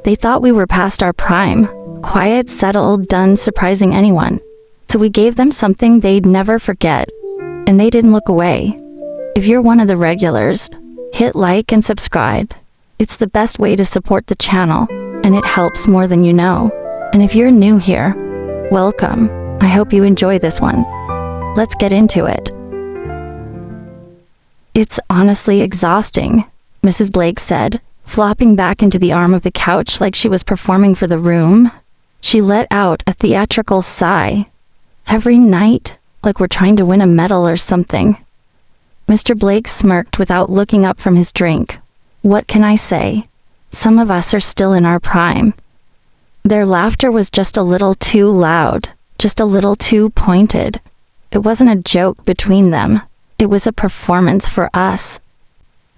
They thought we were past our prime, quiet, settled, done surprising anyone. So we gave them something they'd never forget, and they didn't look away. If you're one of the regulars, hit like and subscribe. It's the best way to support the channel, and it helps more than you know. And if you're new here, welcome. I hope you enjoy this one. Let's get into it. It's honestly exhausting, Mrs. Blake said, flopping back into the arm of the couch like she was performing for the room. She let out a theatrical sigh. Every night, like we're trying to win a medal or something. Mr. Blake smirked without looking up from his drink. What can I say? Some of us are still in our prime. Their laughter was just a little too loud, just a little too pointed. It wasn't a joke between them. It was a performance for us.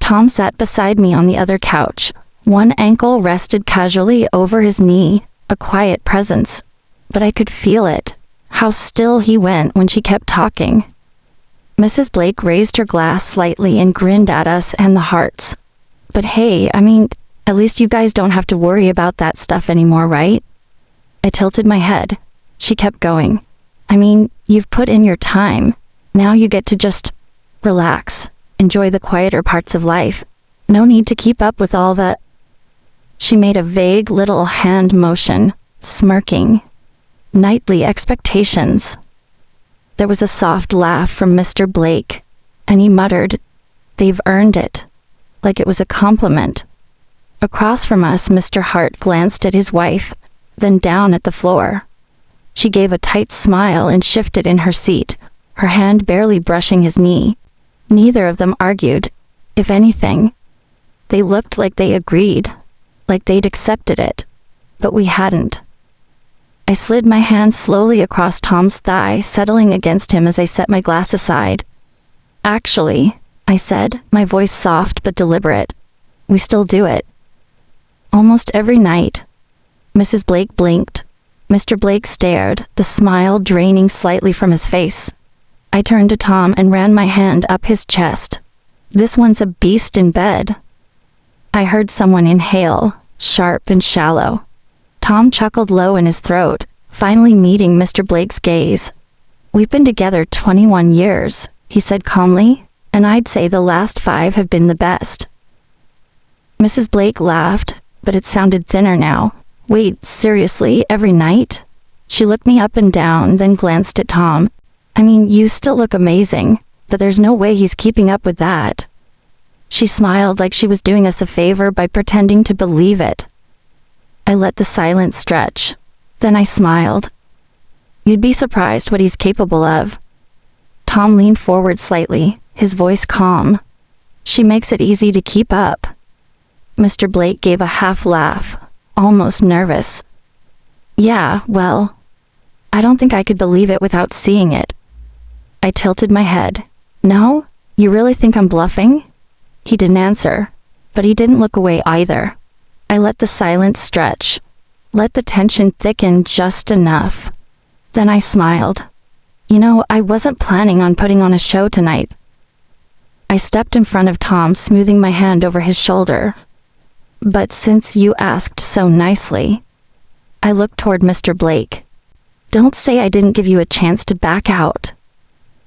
Tom sat beside me on the other couch. One ankle rested casually over his knee, a quiet presence. But I could feel it. How still he went when she kept talking. Mrs. Blake raised her glass slightly and grinned at us and the hearts. But hey, at least you guys don't have to worry about that stuff anymore, right? I tilted my head. She kept going. You've put in your time. Now you get to just relax. Enjoy the quieter parts of life. No need to keep up with all the... She made a vague little hand motion, smirking. Nightly expectations. There was a soft laugh from Mr. Blake, and he muttered, "They've earned it," like it was a compliment. Across from us, Mr. Hart glanced at his wife, then down at the floor. She gave a tight smile and shifted in her seat, her hand barely brushing his knee. Neither of them argued. If anything, they looked like they agreed, like they'd accepted it. But we hadn't. I slid my hand slowly across Tom's thigh, settling against him as I set my glass aside. "Actually," I said, my voice soft but deliberate, "we still do it. Almost every night." Mrs. Blake blinked. Mr. Blake stared, the smile draining slightly from his face. I turned to Tom and ran my hand up his chest. "This one's a beast in bed." I heard someone inhale, sharp and shallow. Tom chuckled low in his throat, finally meeting Mr. Blake's gaze. "We've been together 21 years, he said calmly, "and I'd say the last 5 have been the best." Mrs. Blake laughed, but it sounded thinner now. "Wait, seriously, every night?" She looked me up and down, then glanced at Tom. You still look amazing, but there's no way he's keeping up with that." She smiled like she was doing us a favor by pretending to believe it. I let the silence stretch. Then I smiled. "You'd be surprised what he's capable of." Tom leaned forward slightly, his voice calm. "She makes it easy to keep up." Mr. Blake gave a half laugh, almost nervous. "Yeah, well, I don't think I could believe it without seeing it." I tilted my head. "No? You really think I'm bluffing?" He didn't answer, but he didn't look away either. I let the silence stretch, let the tension thicken just enough. Then I smiled. I wasn't planning on putting on a show tonight." I stepped in front of Tom, smoothing my hand over his shoulder. "But since you asked so nicely..." I looked toward Mr. Blake. "Don't say I didn't give you a chance to back out."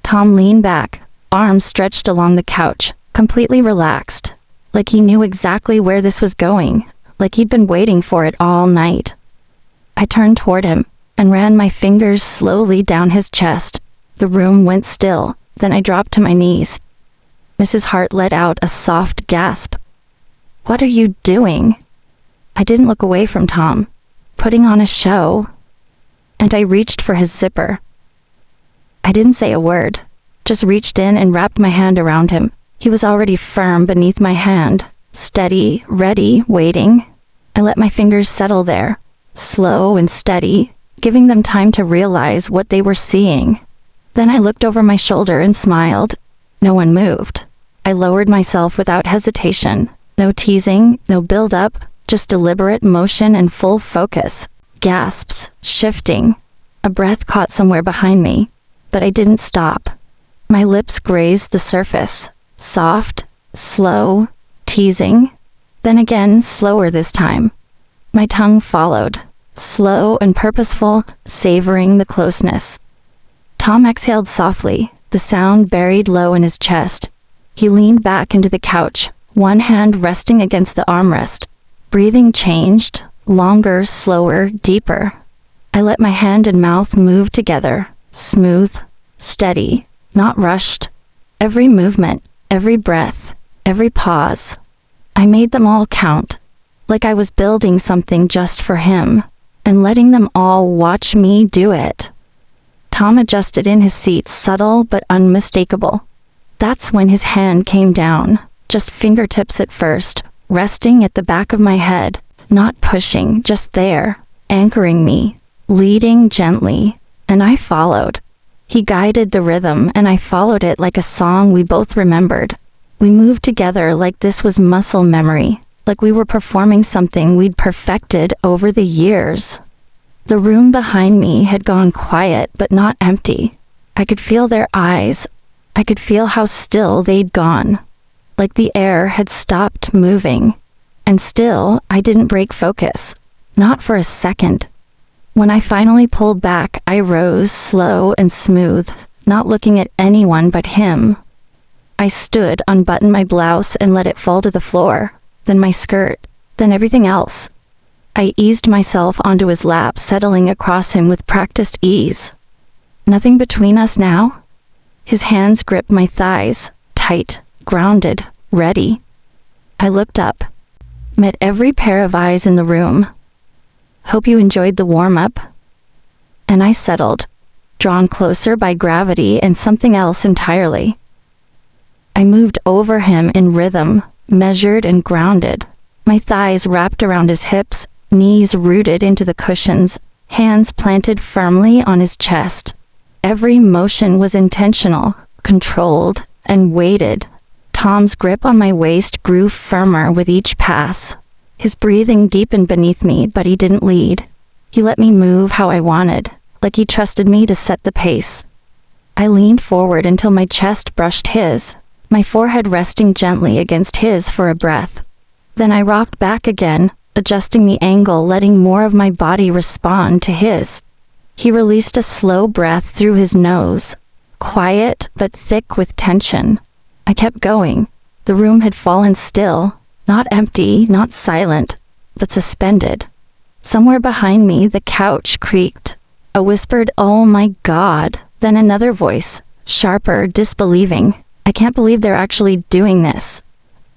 Tom leaned back, arms stretched along the couch, completely relaxed, like he knew exactly where this was going, like he'd been waiting for it all night. I turned toward him and ran my fingers slowly down his chest. The room went still, then I dropped to my knees. Mrs. Hart let out a soft gasp. "What are you doing?" I didn't look away from Tom. "Putting on a show." And I reached for his zipper. I didn't say a word, just reached in and wrapped my hand around him. He was already firm beneath my hand, steady, ready, waiting. I let my fingers settle there, slow and steady, giving them time to realize what they were seeing. Then I looked over my shoulder and smiled. No one moved. I lowered myself without hesitation. No teasing, no build-up, just deliberate motion and full focus. Gasps, shifting. A breath caught somewhere behind me, but I didn't stop. My lips grazed the surface. Soft, slow, teasing. Then again, slower this time. My tongue followed, slow and purposeful, savoring the closeness. Tom exhaled softly, the sound buried low in his chest. He leaned back into the couch, one hand resting against the armrest. Breathing changed, longer, slower, deeper. I let my hand and mouth move together, smooth, steady, not rushed. Every movement, every breath, every pause. I made them all count, like I was building something just for him, and letting them all watch me do it. Tom adjusted in his seat, subtle but unmistakable. That's when his hand came down, just fingertips at first, resting at the back of my head, not pushing, just there, anchoring me, leading gently, and I followed. He guided the rhythm, and I followed it like a song we both remembered. We moved together like this was muscle memory, like we were performing something we'd perfected over the years. The room behind me had gone quiet but not empty. I could feel their eyes. I could feel how still they'd gone, like the air had stopped moving. And still, I didn't break focus, not for a second. When I finally pulled back, I rose slow and smooth, not looking at anyone but him. I stood, unbuttoned my blouse and let it fall to the floor, then my skirt, then everything else. I eased myself onto his lap, settling across him with practiced ease. Nothing between us now? His hands gripped my thighs, tight, grounded, ready. I looked up, met every pair of eyes in the room. Hope you enjoyed the warm-up. And I settled, drawn closer by gravity and something else entirely. I moved over him in rhythm, measured and grounded. My thighs wrapped around his hips, knees rooted into the cushions, hands planted firmly on his chest. Every motion was intentional, controlled, and weighted. Tom's grip on my waist grew firmer with each pass. His breathing deepened beneath me, but he didn't lead. He let me move how I wanted, like he trusted me to set the pace. I leaned forward until my chest brushed his, my forehead resting gently against his for a breath. Then I rocked back again, adjusting the angle, letting more of my body respond to his. He released a slow breath through his nose, quiet but thick with tension. I kept going. The room had fallen still, not empty, not silent, but suspended. Somewhere behind me, the couch creaked. A whispered, "Oh my God," then another voice, sharper, disbelieving. "I can't believe they're actually doing this."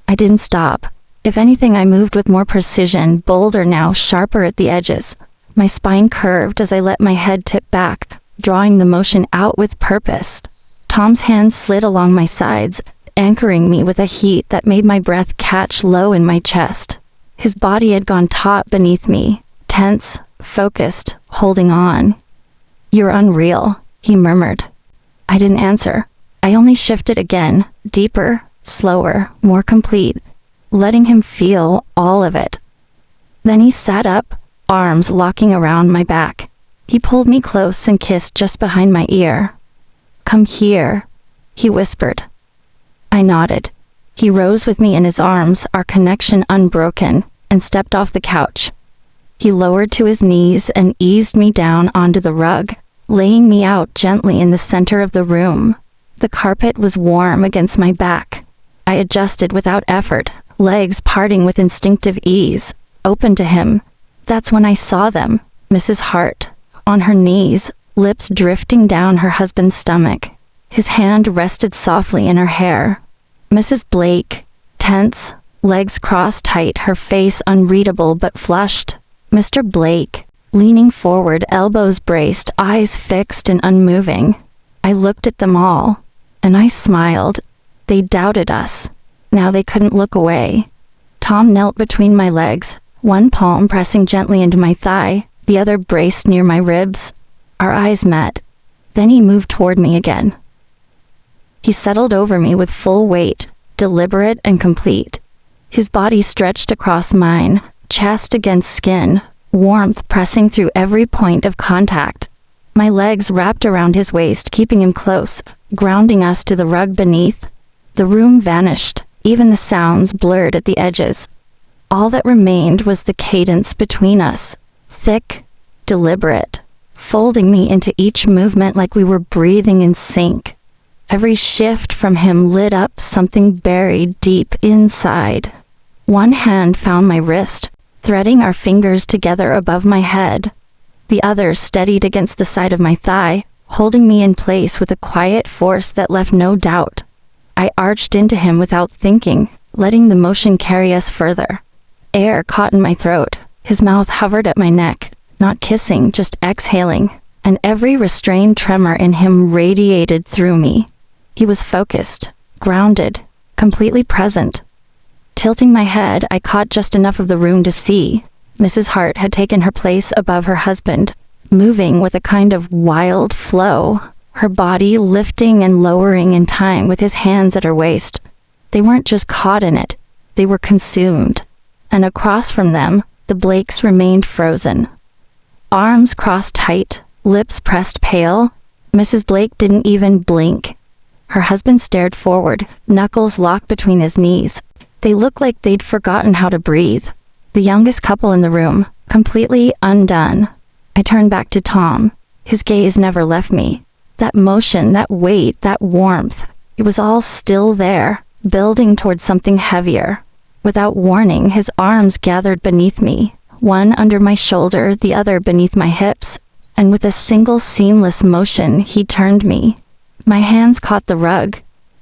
I didn't stop. If anything, I moved with more precision, bolder now, sharper at the edges. My spine curved as I let my head tip back, drawing the motion out with purpose. Tom's hand slid along my sides, anchoring me with a heat that made my breath catch low in my chest. His body had gone taut beneath me, tense, focused, holding on. "You're unreal," he murmured. I didn't answer. I only shifted again, deeper, slower, more complete, letting him feel all of it. Then he sat up, arms locking around my back. He pulled me close and kissed just behind my ear. "Come here," he whispered. I nodded. He rose with me in his arms, our connection unbroken, and stepped off the couch. He lowered to his knees and eased me down onto the rug, laying me out gently in the center of the room. The carpet was warm against my back. I adjusted without effort, legs parting with instinctive ease, open to him. That's when I saw them, Mrs. Hart, on her knees, lips drifting down her husband's stomach. His hand rested softly in her hair. Mrs. Blake, tense, legs crossed tight, her face unreadable but flushed. Mr. Blake, leaning forward, elbows braced, eyes fixed and unmoving. I looked at them all, and I smiled. They doubted us. Now they couldn't look away. Tom knelt between my legs, one palm pressing gently into my thigh, the other braced near my ribs. Our eyes met. Then he moved toward me again. He settled over me with full weight, deliberate and complete. His body stretched across mine, chest against skin, warmth pressing through every point of contact. My legs wrapped around his waist, keeping him close, grounding us to the rug beneath. The room vanished, even the sounds blurred at the edges. All that remained was the cadence between us, thick, deliberate, folding me into each movement like we were breathing in sync. Every shift from him lit up something buried deep inside. One hand found my wrist, threading our fingers together above my head. The other steadied against the side of my thigh, holding me in place with a quiet force that left no doubt. I arched into him without thinking, letting the motion carry us further. Air caught in my throat. His mouth hovered at my neck, not kissing, just exhaling, and every restrained tremor in him radiated through me. He was focused, grounded, completely present. Tilting my head, I caught just enough of the room to see. Mrs. Hart had taken her place above her husband, moving with a kind of wild flow, her body lifting and lowering in time with his hands at her waist. They weren't just caught in it, they were consumed. And across from them, the Blakes remained frozen. Arms crossed tight, lips pressed pale. Mrs. Blake didn't even blink. Her husband stared forward, knuckles locked between his knees. They looked like they'd forgotten how to breathe. The youngest couple in the room, completely undone. I turned back to Tom. His gaze never left me. That motion, that weight, that warmth, it was all still there, building towards something heavier. Without warning, his arms gathered beneath me, one under my shoulder, the other beneath my hips, and with a single seamless motion, he turned me. My hands caught the rug,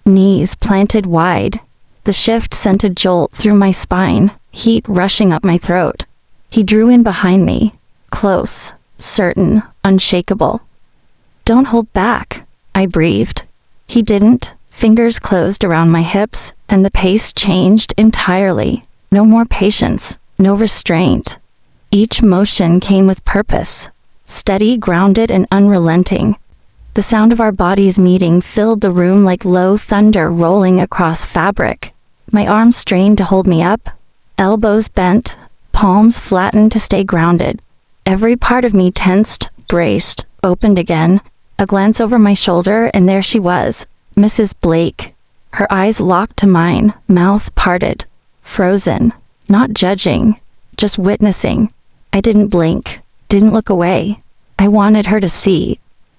knees planted wide. The shift sent a jolt through my spine, heat rushing up my throat. He drew in behind me, close, certain, unshakable. "Don't hold back," I breathed. He didn't. Fingers closed around my hips, and the pace changed entirely. No more patience, no restraint. Each motion came with purpose, steady, grounded, and unrelenting. The sound of our bodies meeting filled the room like low thunder rolling across fabric. My arms strained to hold me up, elbows bent, palms flattened to stay grounded. Every part of me tensed, braced, opened again. A glance over my shoulder, and there she was, Mrs. Blake. Her eyes locked to mine, mouth parted, frozen, not judging, just witnessing. I didn't blink, didn't look away. I wanted her to see.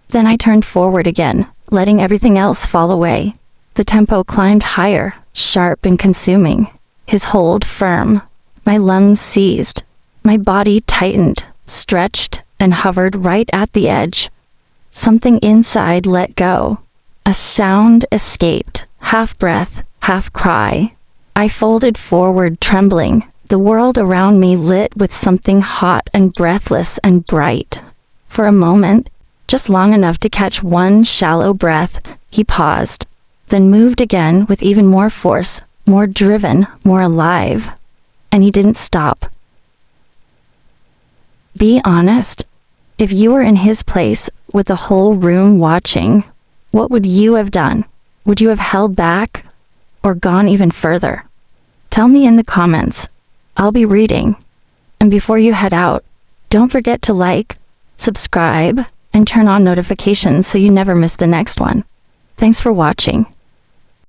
Then I turned forward again, letting everything else fall away. The tempo climbed higher, sharp and consuming. His hold firm. My lungs seized. My body tightened, stretched, and hovered right at the edge. Something inside let go. A sound escaped, half breath, half cry. I folded forward, trembling, the world around me lit with something hot and breathless and bright. For a moment, just long enough to catch one shallow breath, he paused, then moved again with even more force, more driven, more alive. And he didn't stop. Be honest. If you were in his place, with the whole room watching, what would you have done? Would you have held back? Or gone even further? Tell me in the comments. I'll be reading. And before you head out, don't forget to like, subscribe, and turn on notifications so you never miss the next one. Thanks for watching.